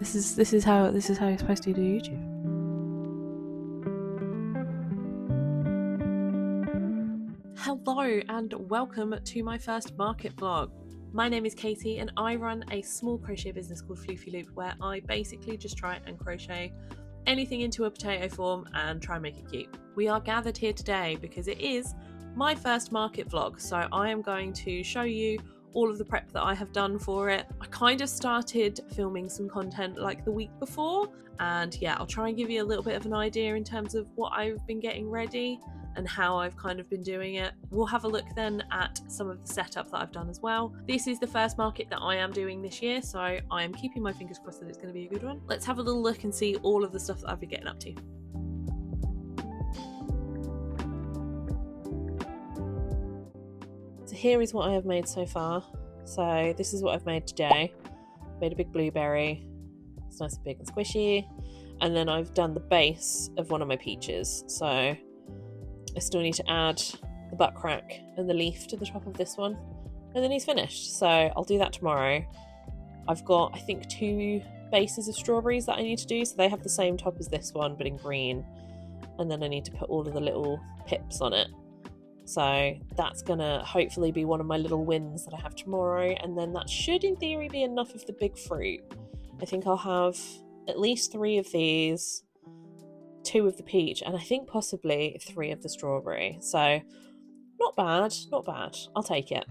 This is how you're supposed to do YouTube. Hello and welcome to my first market vlog. My name is Katie and I run a small crochet business called Floofy Loop, where I basically just try and crochet anything into a potato form and try and make it cute. We are gathered here today because it is my first market vlog, so I am going to show you all of the prep that I have done for it. I kind of started filming some content like the week before, and yeah, I'll try and give you a little bit of an idea in terms of what I've been getting ready and how I've kind of been doing it. We'll have a look then at some of the setup that I've done as well. This is the first market that I am doing this year, so I am keeping my fingers crossed that it's going to be a good one. Let's have a little look and see all of the stuff that I've been getting up to. So here is what I have made so far. So this is what I've made today. Made a big blueberry. It's nice and big and squishy. And then I've done the base of one of my peaches. So I still need to add the butt crack and the leaf to the top of this one. And then he's finished. So I'll do that tomorrow. I've got, I think, 2 bases of strawberries that I need to do. So they have the same top as this one, but in green. And then I need to put all of the little pips on it. So that's gonna hopefully be one of my little wins that I have tomorrow, and then that should in theory be enough of the big fruit. I think I'll have at least 3 of these, 2 of the peach, and I think possibly 3 of the strawberry. So not bad, not bad. I'll take it.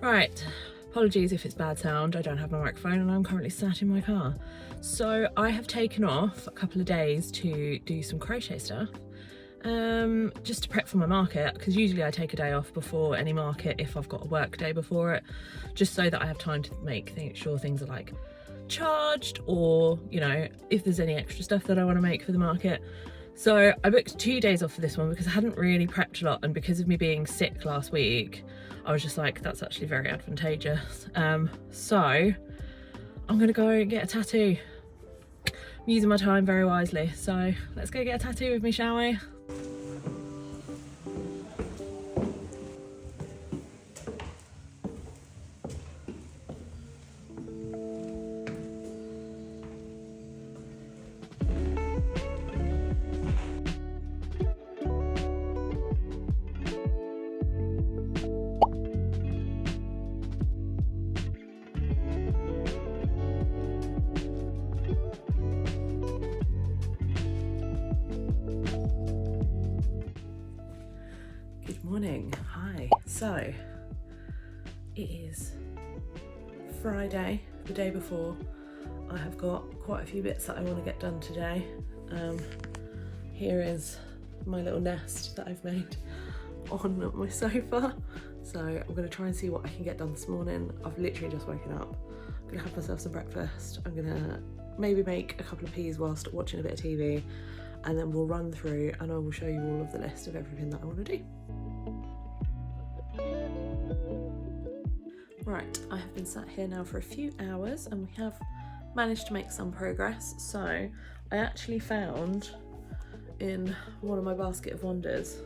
Right, apologies if it's bad sound. I don't have my microphone and I'm currently sat in my car. So I have taken off a couple of days to do some crochet stuff, just to prep for my market, because usually I take a day off before any market if I've got a work day before it, just so that I have time to make sure things are like charged, or you know, if there's any extra stuff that I want to make for the market. So I booked 2 days off for this one because I hadn't really prepped a lot, and because of me being sick last week, I was just like, that's actually very advantageous. So I'm gonna go and get a tattoo. I'm using my time very wisely, so let's go get a tattoo with me, shall we? Morning. Hi. So it is Friday, the day before. I have got quite a few bits that I want to get done today. Here is my little nest that I've made on my sofa. So I'm going to try and see what I can get done this morning. I've literally just woken up. I'm going to have myself some breakfast. I'm going to maybe make a couple of peas whilst watching a bit of TV, and then we'll run through and I will show you all of the list of everything that I want to do. Right, I have been sat here now for a few hours and we have managed to make some progress. So I actually found in one of my basket of wonders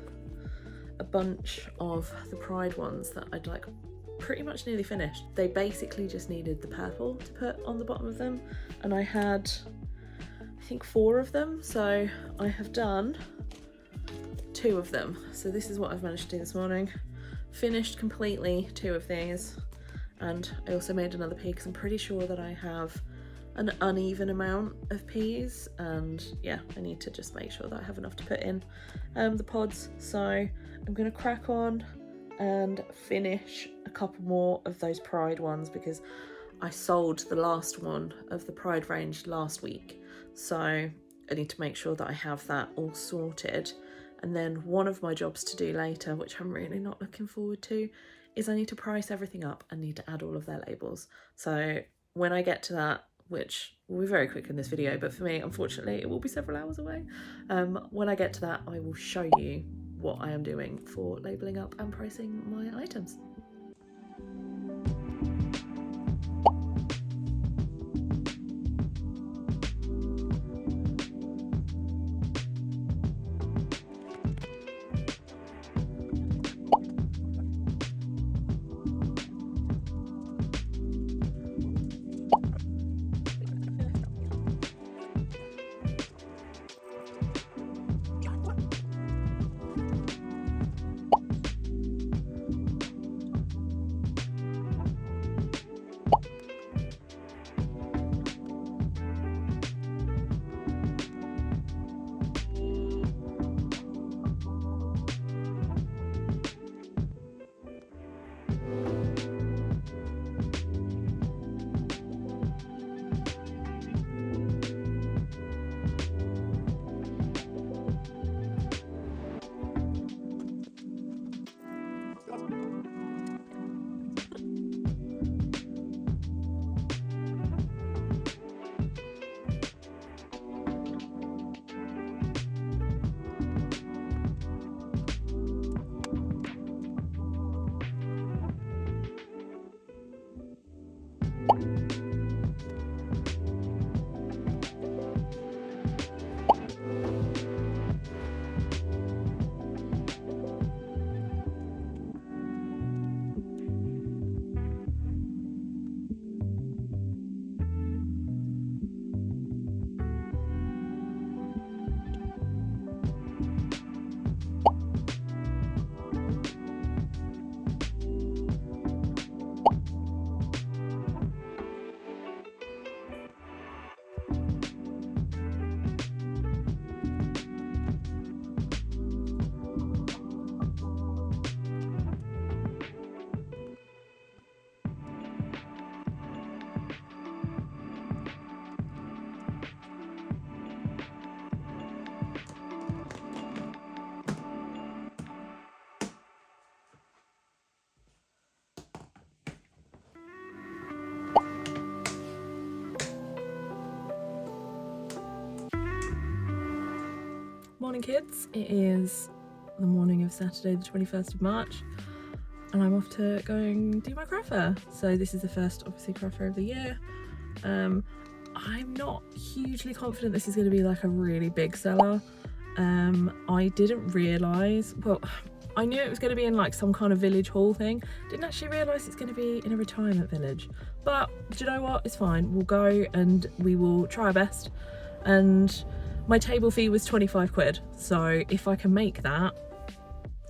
a bunch of the Pride ones that I'd like pretty much nearly finished. They basically just needed the purple to put on the bottom of them, and I had, I think, 4 of them, so I have done 2 of them. So this is what I've managed to do this morning. Finished completely 2 of these. And I also made another pea because I'm pretty sure that I have an uneven amount of peas, and yeah, I need to just make sure that I have enough to put in the pods. So I'm going to crack on and finish a couple more of those Pride ones because I sold the last one of the Pride range last week, so I need to make sure that I have that all sorted. And then one of my jobs to do later, which I'm really not looking forward to, is I need to price everything up and need to add all of their labels. So when I get to that, which will be very quick in this video, but for me, unfortunately, it will be several hours away. When I get to that, I will show you what I am doing for labeling up and pricing my items. Morning kids, it is the morning of Saturday the 21st of March and I'm off to go and do my craft fair. So this is the first obviously craft fair of the year. I'm not hugely confident this is going to be like a really big seller. I didn't realise, well I knew it was going to be in like some kind of village hall thing, didn't actually realise it's going to be in a retirement village, but do you know what, it's fine, we'll go and we will try our best. And my table fee was 25 quid, so if I can make that,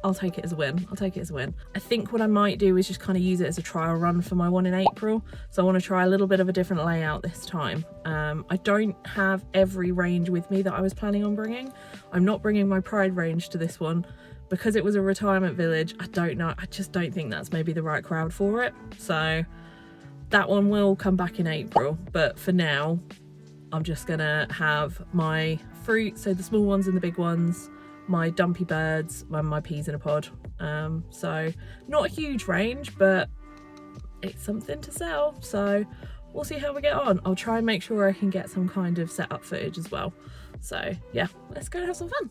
I'll take it as a win. I'll take it as a win. I think what I might do is just kind of use it as a trial run for my one in April. So I want to try a little bit of a different layout this time. I don't have every range with me that I was planning on bringing. I'm not bringing my Pride range to this one because it was a retirement village. I don't know, I just don't think that's maybe the right crowd for it. So that one will come back in April, but for now, I'm just gonna have my fruit, so the small ones and the big ones, my dumpy birds, and my peas in a pod. So not a huge range, but it's something to sell. So we'll see how we get on. I'll try and make sure I can get some kind of setup footage as well. So yeah, let's go and have some fun.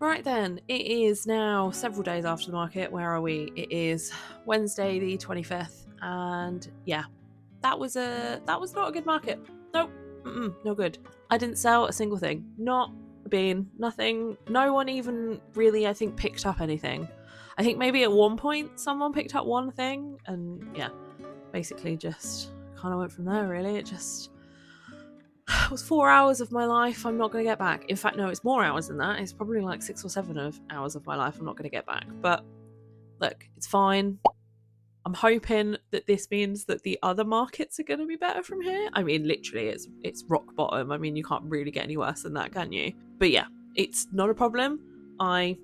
Right then, it is now several days after the market. Where are we? It is Wednesday the 25th, and yeah, that was not a good market. Nope, no good. I didn't sell a single thing. Not a bean, nothing. No one even really, I think, picked up anything. I think maybe at one point someone picked up one thing, and yeah, basically just kind of went from there. Really, it was 4 hours of my life I'm not going to get back. In fact, no, it's more hours than that. It's probably like 6 or 7 hours of my life I'm not going to get back. But look, it's fine. I'm hoping that this means that the other markets are going to be better from here. I mean, literally, it's rock bottom. I mean, you can't really get any worse than that, can you? But yeah, it's not a problem. I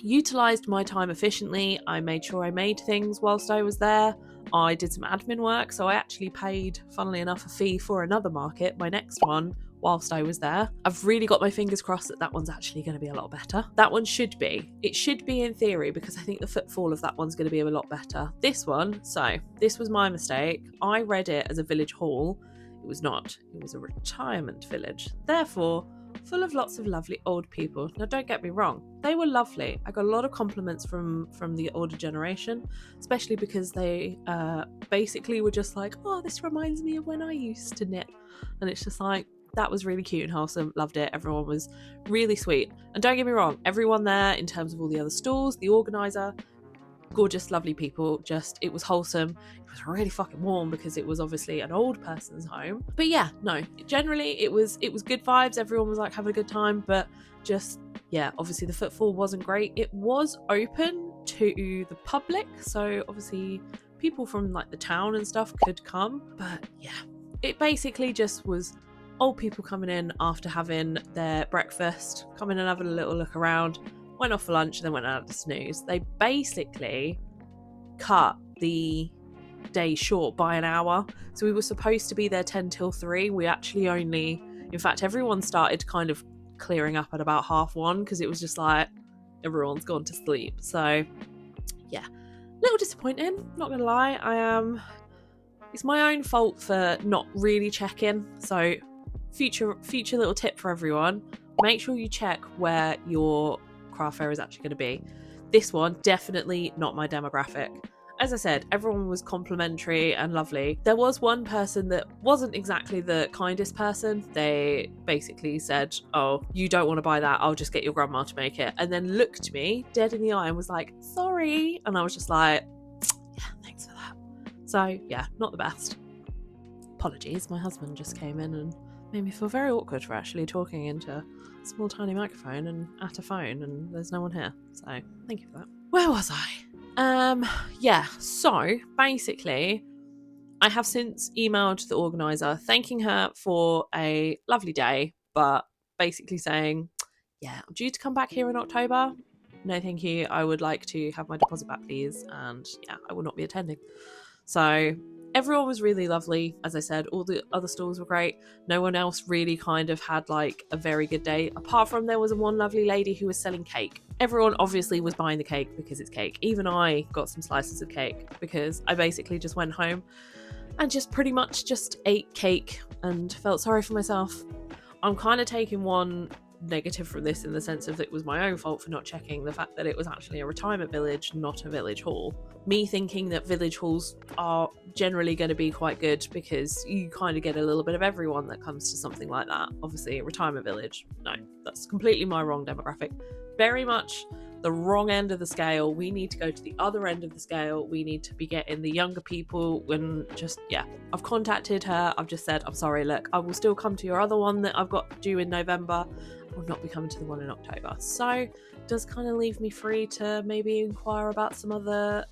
utilised my time efficiently. I made sure I made things whilst I was there. I did some admin work, so I actually paid, funnily enough, a fee for another market, my next one, whilst I was there. I've really got my fingers crossed that that one's actually going to be a lot better. That one should be. It should be in theory, because I think the footfall of that one's going to be a lot better. This one, so this was my mistake. I read it as a village hall. It was not. It was a retirement village. Therefore, full of lots of lovely old people. Now, don't get me wrong, they were lovely. I got a lot of compliments from the older generation, especially because they basically were just like, oh, this reminds me of when I used to knit. And it's just like, that was really cute and wholesome. Loved it. Everyone was really sweet. And don't get me wrong, everyone there, in terms of all the other stalls, the organizer, gorgeous, lovely people. Just, it was wholesome. It was really fucking warm because it was obviously an old person's home. But yeah, no, generally it was good vibes. Everyone was like having a good time, but just, yeah, obviously the footfall wasn't great. It was open to the public, so obviously people from like the town and stuff could come. But yeah, it basically just was old people coming in after having their breakfast, coming and having a little look around, went off for lunch, and then went out to snooze. They basically cut the day short by an hour. So we were supposed to be there 10 till 3. We actually only, in fact, everyone started kind of clearing up at about 1:30 because it was just like everyone's gone to sleep. So yeah, a little disappointing, not gonna lie. It's my own fault for not really checking. So future little tip for everyone: make sure you check where your craft fair is actually going to be. This one, definitely not my demographic. As I said, everyone was complimentary and lovely. There was one person that wasn't exactly the kindest person. They basically said, oh, you don't want to buy that, I'll just get your grandma to make it. And then looked me dead in the eye and was like, sorry. And I was just like, yeah, thanks for that. So yeah, not the best. Apologies, my husband just came in and made me feel very awkward for actually talking into a small tiny microphone and at a phone, and there's no one here. So thank you for that. Where was I? Yeah, so basically I have since emailed the organizer thanking her for a lovely day, but basically saying, yeah, I'm due to come back here in October. No thank you, I would like to have my deposit back, please, and yeah, I will not be attending. So everyone was really lovely. As I said, all the other stalls were great. No one else really kind of had like a very good day, apart from there was one lovely lady who was selling cake. Everyone obviously was buying the cake because it's cake. Even I got some slices of cake because I basically just went home and just pretty much just ate cake and felt sorry for myself. I'm kind of taking one negative from this in the sense of it was my own fault for not checking the fact that it was actually a retirement village, not a village hall. Me thinking that village halls are generally going to be quite good because you kind of get a little bit of everyone that comes to something like that. Obviously, a retirement village, no, that's completely my wrong demographic. Very much the wrong end of the scale. We need to go to the other end of the scale. We need to be getting the younger people. When just, yeah, I've contacted her. I've just said, I'm sorry, look, I will still come to your other one that I've got due in November. I will not be coming to the one in October. So it does kind of leave me free to maybe inquire about some other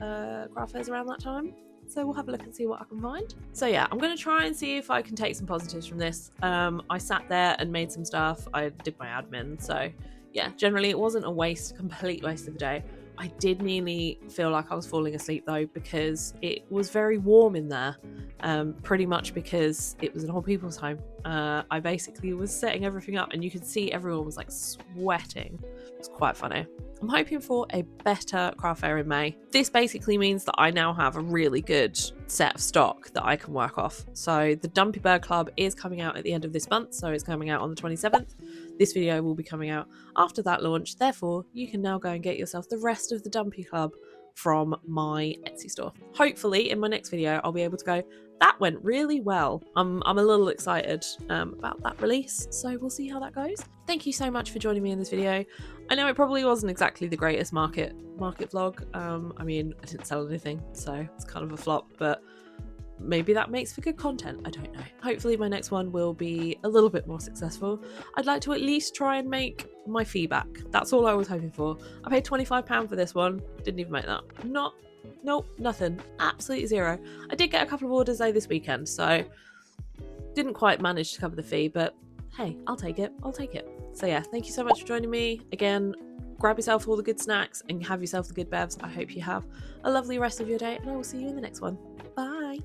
craft fairs around that time. So we'll have a look and see what I can find. So yeah, I'm going to try and see if I can take some positives from this. I sat there and made some stuff. I did my admin. So yeah, generally it wasn't a complete waste of a day. I did nearly feel like I was falling asleep though, because it was very warm in there, pretty much because it was an old people's home. I basically was setting everything up and you could see everyone was like sweating. It was quite funny. I'm hoping for a better craft fair in May. This basically means that I now have a really good set of stock that I can work off. So the Dumpy Bird Club is coming out at the end of this month, so it's coming out on the 27th. This video will be coming out after that launch, therefore you can now go and get yourself the rest of the Dumpy Club from my Etsy store. Hopefully in my next video I'll be able to go, that went really well. I'm a little excited about that release, so we'll see how that goes. Thank you so much for joining me in this video. I know it probably wasn't exactly the greatest market vlog. I mean, I didn't sell anything, so it's kind of a flop, but maybe that makes for good content. I don't know. Hopefully my next one will be a little bit more successful. I'd like to at least try and make my fee back. That's all I was hoping for. I paid £25 for this one. Didn't even make that. Nope, nothing. Absolutely zero. I did get a couple of orders though this weekend, so didn't quite manage to cover the fee, but hey, I'll take it. So yeah, thank you so much for joining me. Again, grab yourself all the good snacks and have yourself the good bevs. I hope you have a lovely rest of your day, and I will see you in the next one. Bye.